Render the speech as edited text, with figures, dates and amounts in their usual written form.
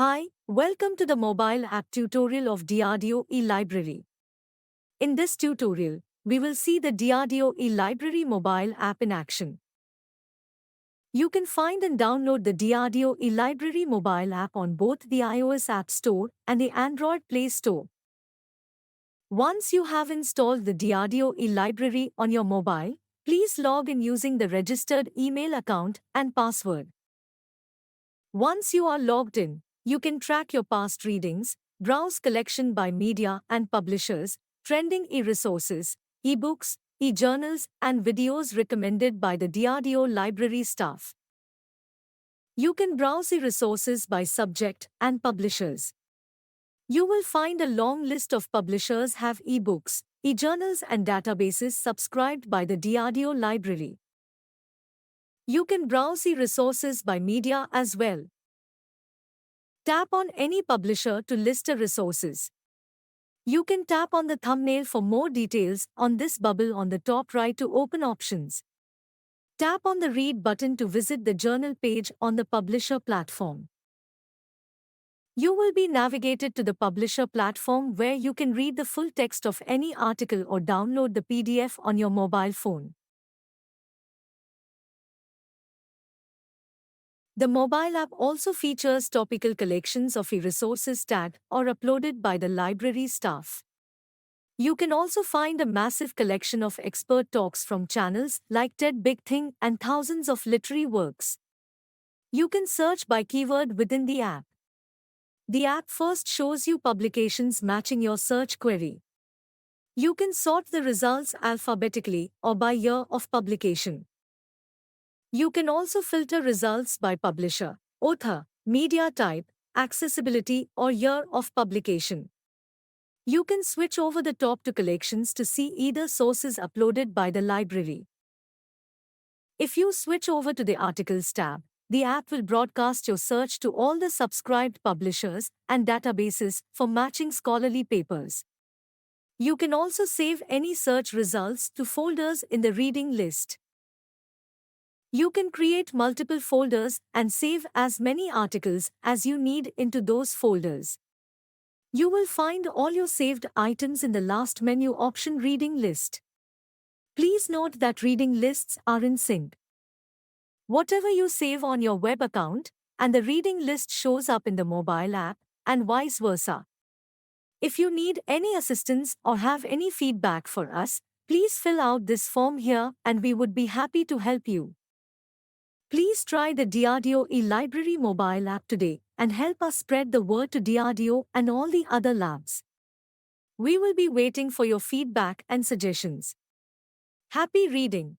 Hi, welcome to the mobile app tutorial of DRDO eLibrary. In this tutorial, we will see the DRDO eLibrary mobile app in action. You can find and download the DRDO eLibrary mobile app on both the iOS App Store and the Android Playstore. Once you have installed the DRDO eLibrary on your mobile, please log in using the registered email account and password. Once you are logged in, you can track your past readings, browse collection by media and publishers, trending e-resources, e-books, e-journals, and videos recommended by the DRDO library staff. You can browse e-resources by subject and publishers. You will find a long list of publishers have e-books, e-journals, and databases subscribed by the DRDO library. You can browse e-resources by media as well. Tap on any publisher to list the resources. You can tap on the thumbnail for more details on this bubble on the top right to open options. Tap on the Read button to visit the journal page on the publisher platform. You will be navigated to the publisher platform where you can read the full text of any article or download the PDF on your mobile phone. The mobile app also features topical collections of e-resources tagged or uploaded by the library staff. You can also find a massive collection of expert talks from channels like TED Big Thing and thousands of literary works. You can search by keyword within the app. The app first shows you publications matching your search query. You can sort the results alphabetically or by year of publication. You can also filter results by publisher, author, media type, accessibility, or year of publication. You can switch over the top to collections to see either sources uploaded by the library. If you switch over to the Articles tab, the app will broadcast your search to all the subscribed publishers and databases for matching scholarly papers. You can also save any search results to folders in the reading list. You can create multiple folders and save as many articles as you need into those folders. You will find all your saved items in the last menu option Reading List. Please note that reading lists are in sync. Whatever you save on your web account, and the reading list shows up in the mobile app, and vice versa. If you need any assistance or have any feedback for us, please fill out this form here and we would be happy to help you. Please try the DRDO eLibrary mobile app today and help us spread the word to DRDO and all the other labs. We will be waiting for your feedback and suggestions. Happy reading!